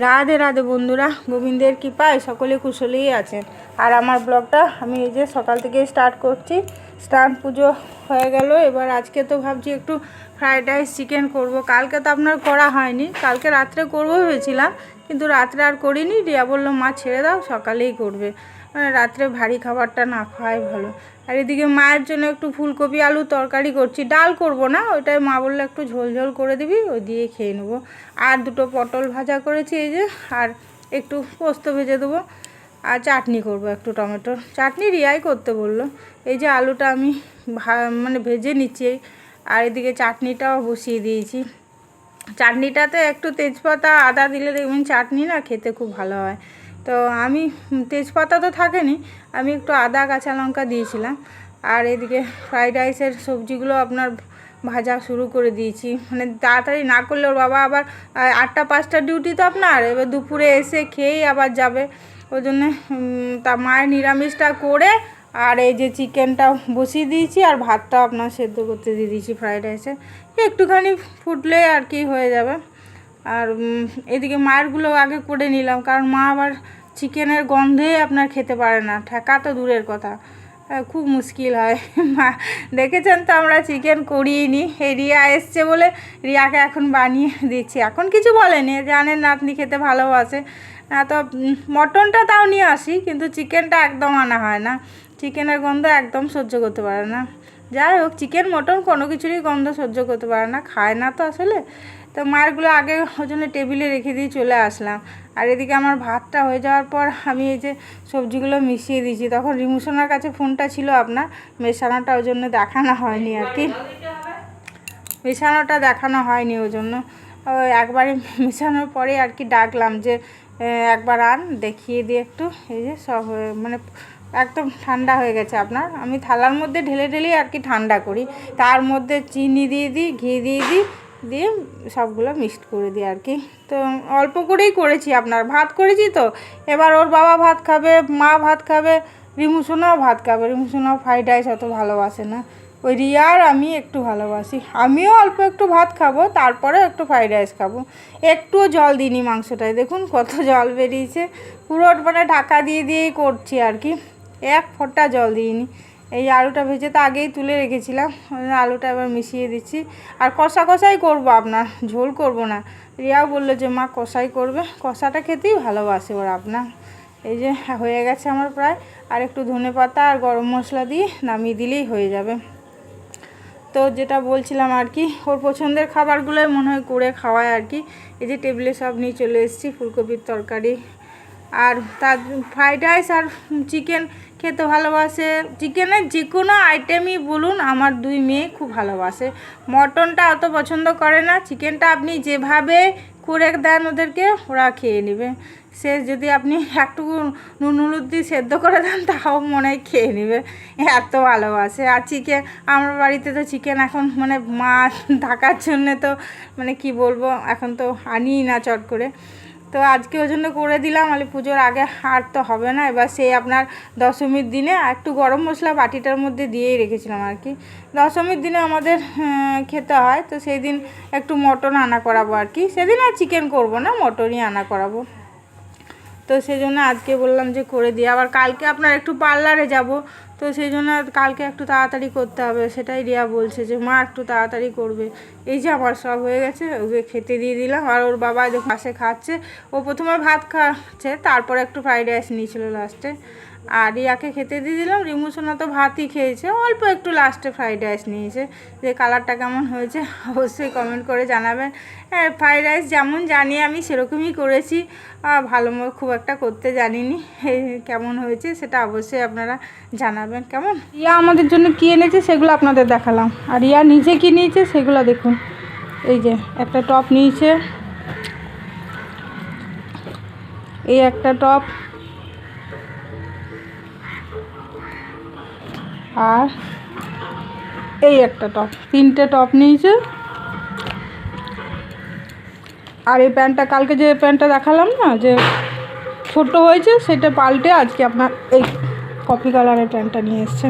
রাধে রাধে বন্ধুরা, গোবিন্দের কৃপায় সকলে কুশলেই আছেন। আর আমার ব্লগটা আমি এই যে সকাল থেকে স্টার্ট করছি। স্নান পুজো হয়ে গেল, এবার আজকে তো ভাবছি একটু ফ্রাইড রাইস চিকেন করব। কালকে তো আপনার করা হয়নি, কালকে রাত্রে করবো ভেবেছিলাম, কিন্তু রাত্রে আর করিনি। রিয়া বললো মা ছেড়ে দাও, সকালেই করবে, মানে রাত্রে ভারী খাবারটা না খাওয়াই ভালো। আর এদিকে মায়ের জন্য একটু ফুলকপি আলু তরকারি করছি, ডাল করব না, ওইটাই মা বললো একটু ঝোল ঝোল করে দিবি, ওই দিয়ে খেয়ে নেবো। আর দুটো পটল ভাজা করেছি এই যে, আর একটু পোস্ত ভেজে দেবো, আর চাটনি করব, একটু টমেটোর চাটনি রিয়াই করতে বললো। এই যে আলুটা আমি মানে ভেজে নিচ্ছি, আর এদিকে চাটনিটাও বসিয়ে দিয়েছি। চাটনিটাতে একটু তেজপাতা আদা দিলে দেখবেন চাটনি না খেতে খুব ভালো হয়। তো আমি তেজপাতা তো থাকেনি, আমি একটু আদা কাঁচা লঙ্কা দিয়েছিলাম। আর এদিকে ফ্রাইড রাইসের সবজিগুলো আপনার ভাজা শুরু করে দিয়েছি, মানে তাড়াতাড়ি না করলে ওর বাবা আবার 8টা 5টা ডিউটি তো আপনার, এবার দুপুরে এসে খেয়েই আবার যাবে। ওই জন্যে তা মায়ের নিরামিষটা করে আর এই যে চিকেনটা বসিয়ে দিয়েছি, আর ভাতটাও আপনার সেদ্ধ করতে দিয়ে দিয়েছি ফ্রাইড রাইসে, একটুখানি ফুটলে আর কি হয়ে যাবে। আর এদিকে মায়েরগুলো আগে করে নিলাম, কারণ মা আবার চিকেনের গন্ধে আপনার খেতে পারে না, ঠেকা তো দূরের কথা, খুব মুশকিল হয়। মা দেখেছেন তো আমরা চিকেন করিয়ে নিই, এই রিয়া এসছে বলে রিয়াকে এখন বানিয়ে দিচ্ছি। এখন কিছু বলেনি, জানেন নাতনি খেতে ভালোবাসে না, তো মটনটা তাও নিয়ে আসি, কিন্তু চিকেনটা একদম আনা হয় না, চিকেনের গন্ধ একদম সহ্য করতে পারে না। যাই হোক, চিকেন মটন কোনো কিছুরই গন্ধ সহ্য করতে পারে না, খায় না তো আসলে। তো মায়েরগুলো আগে ওই জন্য টেবিলে রেখে দিয়ে চলে আসলাম। আর এদিকে আমার ভাতটা হয়ে যাওয়ার পর আমি এই যে সবজিগুলো মিশিয়ে দিয়েছি। তখন রিমুসোনার কাছে ফোনটা ছিল আপনার, মেশানোটা ওই জন্য দেখানো হয়নি আর কি, মেশানোটা দেখানো হয়নি, ওই জন্য একবারে মেশানোর পরে আর কি ডাকলাম যে একবার আন দেখিয়ে দিয়ে একটু। এই যে সব মানে একদম ঠান্ডা হয়ে গেছে আপনার, আমি থালার মধ্যে ঢেলে ঢেলেই আর কি ঠান্ডা করি, তার মধ্যে চিনি দিয়ে দিই, ঘি দিয়ে দিই, দিয়ে সবগুলো মিক্সড করে দিই আর কি। তো অল্প করেই করেছি আপনার, ভাত করেছি তো, এবার ওর বাবা ভাত খাবে, মা ভাত খাবে, রিমুসোনাও ভাত খাবে। রিমুসোনাও ফ্রাইড রাইস অত ভালোবাসে না, ওই রিয়া আর আমি একটু ভালোবাসি। আমিও অল্প একটু ভাত খাবো, তারপরে একটু ফ্রাইড রাইস খাবো। একটুও জল দিইনি মাংসটায়, দেখুন কত জল বেরিয়েছে, পুরো মানে ঢাকা দিয়ে দিয়েই করছি আর কি, এক ফোঁটা জল দিইনি। এই আলুটা ভেজে তো আগেই তুলে রেখেছিলাম, আলুটা এবার মিশিয়ে দিচ্ছি। আর কষা কষাই করবো আপনার, ঝোল করব না। রিয়াও বললো যে মা কষাই করবে, কষাটা খেতেই ভালোবাসে ওরা আপনার। এই যে হয়ে গেছে আমার প্রায়, আর একটু ধনেপাতা আর গরম মশলা দিয়ে নামিয়ে দিলেই হয়ে যাবে। তো যেটা বলছিলাম আর কি, ওর পছন্দের খাবারগুলোই মনে হয় করে খাওয়ায় আর কি। এই যে টেবিলে সব নিয়ে চলে এসেছি, ফুলকপির তরকারি আর তার ফ্রাইড রাইস আর চিকেন খেতে ভালোবাসে। চিকেনের যে কোনো আইটেমই বলুন, আমার দুই মেয়ে খুব ভালোবাসে। মটনটা অত পছন্দ করে না, চিকেনটা আপনি যেভাবে করে দেন ওদেরকে ওরা খেয়ে নেবে। সে যদি আপনি একটু নুন হলুদ দিয়ে সেদ্ধ করে দেন, তাও মনে হয় খেয়ে নেবে, এত ভালোবাসে। আর চিকেন, আমার বাড়িতে তো চিকেন এখন মানে মাছ থাকার জন্যে তো মানে কি বলবো, এখন তো আনিই না চট করে। তো আজকে ওই জন্য করে দিলাম, আলি পুজোর আগে আর তো হবে না। এবার সেই আপনার দশমীর দিনে একটু গরম মশলা বাটিটার মধ্যে দিয়েই রেখেছিলাম আর কি, দশমীর দিনে আমাদের খেতে হয়, তো সেই দিন একটু মটন আনা করাবো আর কি। সেদিন আর চিকেন করব না, মটনই আনা করাবো। তো সেই জন্য আজকে বললাম যে করে দিই। আবার কালকে আপনার একটু পার্লারে যাব, তো সেই জন্য কালকে একটু তাড়াতাড়ি করতে হবে। সেটাই রিয়া বলছে যে মা একটু তাড়াতাড়ি করবে। এই যে আমার সব হয়ে গেছে, ওকে খেতে দিয়ে দিলাম। আর ওর বাবা যখন পাশে খাচ্ছে, ও প্রথমে ভাত খাচ্ছে, তারপরে একটু ফ্রাইড রাইস নিয়েছিল লাস্টে, আর রিয়াকে খেতে দিয়ে দিলাম। রিমুসোনা তো ভাতই খেয়েছে, অল্প একটু লাস্টে ফ্রাইড রাইস নিয়েছে। যে কালারটা কেমন হয়েছে অবশ্যই কমেন্ট করে জানাবেন। হ্যাঁ, ফ্রাইড রাইস যেমন জানি আমি সেরকমই করেছি, ভালো খুব একটা করতে জানিনি। কেমন হয়েছে সেটা অবশ্যই আপনারা জানাবেন। কেমন রিয়া আমাদের জন্য কী এনেছে সেগুলো আপনাদের দেখালাম, আর রিয়া নিজে কী নিয়েছে সেগুলো দেখুন। এই যে একটা টপ নিয়েছে, এই একটা টপ, আর এই একটা টপ, 3টে টপ নিয়েছে। আর এই প্যান্টটা, কালকে যে প্যান্টটা দেখালাম না যে ছোট হয়েছে, সেটা পাল্টে আজকে আপনার এই কফি কালারের প্যান্টটা নিয়ে এসছে।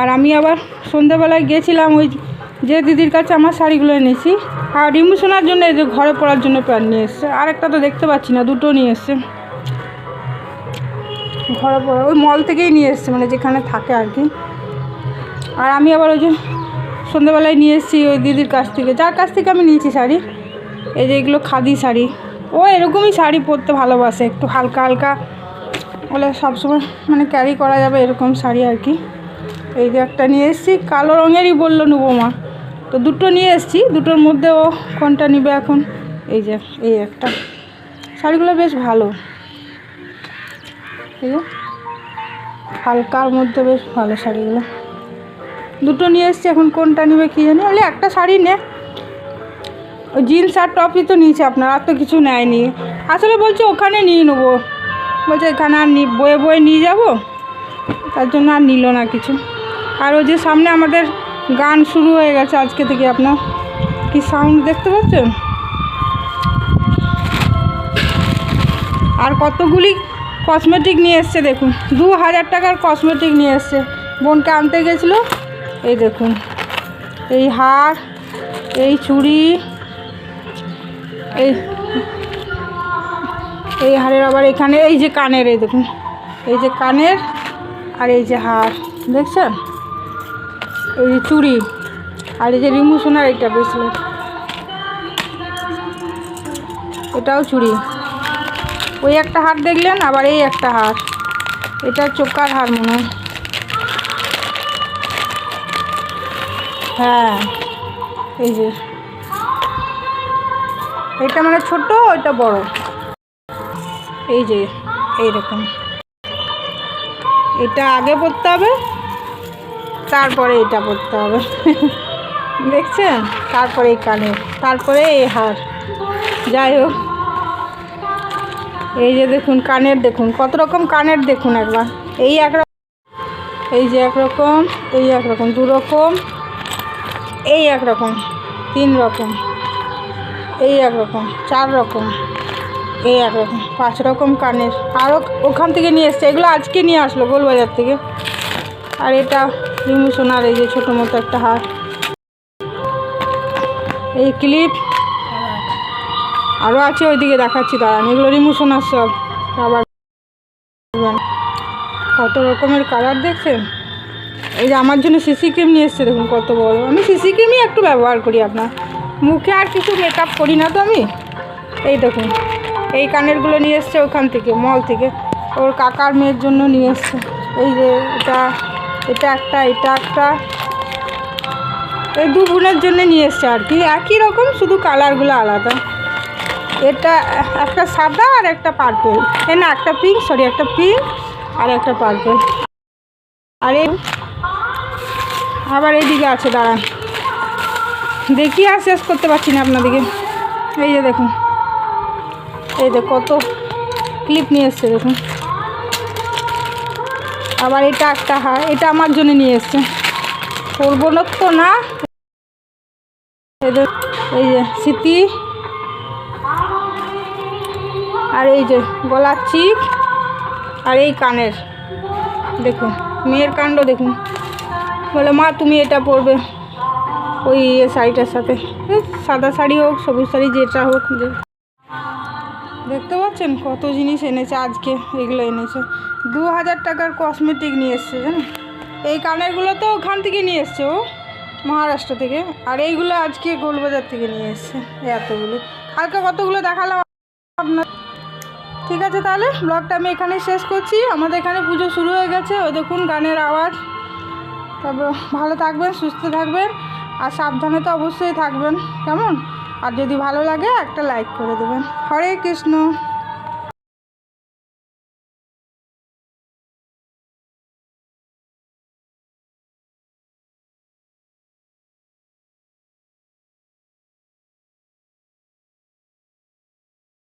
আর আমি আবার সন্ধ্যাবেলায় গেছিলাম ওই যে দিদির কাছে আমার শাড়িগুলো এনেছি। আর রিমু সোনার জন্য এই যে ঘরে পরার জন্য প্যান্ট নিয়ে এসছে। আর একটা তো দেখতে পাচ্ছি না, দুটো নিয়ে এসছে ঘরে পরা, ওই মল থেকেই নিয়ে এসছে, মানে যেখানে থাকে আর কি। আর আমি আবার ওই যে সন্ধ্যেবেলায় নিয়ে এসেছি ওই দিদির কাছ থেকে, যার কাছ থেকে আমি নিয়েছি শাড়ি। এই যে এগুলো খাদি শাড়ি, ও এরকমই শাড়ি পরতে ভালোবাসে, একটু হালকা হালকা বলে সবসময় মানে ক্যারি করা যাবে এরকম শাড়ি আর কি। এই যে একটা নিয়ে এসেছি, কালো রঙেরই বললো নেবো মা, তো দুটো নিয়ে এসেছি। দুটোর মধ্যে ও কোনটা নিবে এখন। এই যে এই একটা, শাড়িগুলো বেশ ভালো, এই যে হালকার মধ্যে বেশ ভালো শাড়িগুলো। দুটো নিয়ে এসেছি, এখন কোনটা নিবে কী জানি। বলে একটা শাড়ি নে, ওই জিন্স আর টপই তো নিয়েছে আপনার, আর তো কিছু নেয়নি। আসলে বলছে ওখানে নিয়ে নেবো, বলছে এখানে আর বয়ে বয়ে নিয়ে যাবো, তার জন্য আর নিল না কিছু। আর ওই যে সামনে আমাদের গান শুরু হয়ে গেছে আজকে থেকে, আপনার কি সাউন্ড দেখতে পাচ্ছেন। আর কতগুলি কসমেটিক নিয়ে এসছে দেখুন, 2000 টাকার কসমেটিক নিয়ে এসছে। বোনকে আনতে গেছিলো, এই দেখুন এই হার, এই চুড়ি, এই হারের আবার এখানে এই যে কানের, এই দেখুন এই যে কানের, আর এই যে হার দেখছেন, এই যে চুড়ি, আর এই যে রিমু সোনার এইটা ব্রেসলেট, এটাও চুড়ি। ওই একটা হার দেখলেন, আবার এই একটা হার, এটা চোকার হার মনে হয়। হ্যাঁ এই যে এটা মানে ছোট, ওইটা বড়, এই যে এইরকম। এটা আগে পরতে হবে, তারপরে এটা পরতে হবে দেখছেন, তারপরে এই কানের, তারপরে এই হার। যাই হোক, এই যে দেখুন কানের, দেখুন কত রকম কানের দেখুন একবার। এই একরকম, এই যে একরকম, এই একরকম, 2 রকম, এই একরকম, 3 রকম, এই একরকম, 4 রকম, এই একরকম, 5 রকম কানের। আরও ওখান থেকে নিয়ে এসছে, এগুলো আজকে নিয়ে আসলো গোলবাজার থেকে। আর এটা রিমু সোনার এই যে ছোটো মতো একটা হার, এই ক্লিপ, আরও আছে ওইদিকে দেখাচ্ছি দাঁড়ান। এগুলো রিমু সোনার সব। আবার কত রকমের কালার দেখছেন। এই যে আমার জন্য সিসি ক্রিম নিয়ে এসছে, দেখুন কত বড়। আমি সিসি ক্রিমই একটু ব্যবহার করি আপনার, মুখে আর কিছু মেকআপ করি না তো আমি। এই দেখুন এই কানেরগুলো নিয়ে এসছে ওখান থেকে, মল থেকে, ওর কাকার মেয়ের জন্য নিয়ে এসছে। এই যে এটা, এটা একটা, এটা একটা, এই 2 বোনের জন্য নিয়ে এসছে আর কি, একই রকম, শুধু কালারগুলো আলাদা। এটা একটা সাদা আর একটা পার্পেল, এই না একটা পিঙ্ক, সরি একটা পিঙ্ক আর একটা পার্পেল। আর এই আবার এইদিকে আছে, দাঁড়ান দেখি, আর শেষ করতে পারছি না আপনাদেরকে। এই যে দেখুন, এই যে কত ক্লিপ নিয়ে এসছে দেখুন। আবার এটা একটা হার, এটা আমার জন্য নিয়ে এসছে, করবো না তো না। এই যে স্মৃতি, আর এই যে গলার চিক, আর এই কানের দেখুন, মেয়ের কাণ্ড দেখুন। বলে মা তুমি এটা পরবে ওই শাড়িটার সাথে, সাদা শাড়ি হোক সবুজ শাড়ি যেটা হোক। দেখতে পাচ্ছেন কত জিনিস এনেছে আজকে, এগুলো এনেছে। 2000 টাকার কসমেটিক নিয়ে এসছে জানেন। এই কানেরগুলো তো ওখান থেকে নিয়ে এসছে ও, মহারাষ্ট্র থেকে। আর এইগুলো আজকে গোলবাজার থেকে নিয়ে এসছে, এতগুলো। কালকে কতগুলো দেখালাম আপনার। ঠিক আছে, তাহলে ব্লগটা আমি এখানে শেষ করছি। আমাদের এখানে পুজো শুরু হয়ে গেছে, ওই দেখুন গানের আওয়াজ। তারপর ভালো থাকবেন, সুস্থ থাকবেন, আর সাবধানে তো অবশ্যই থাকবেন, কেমন। আর যদি ভালো লাগে একটা লাইক করে দেবেন। হরে কৃষ্ণ।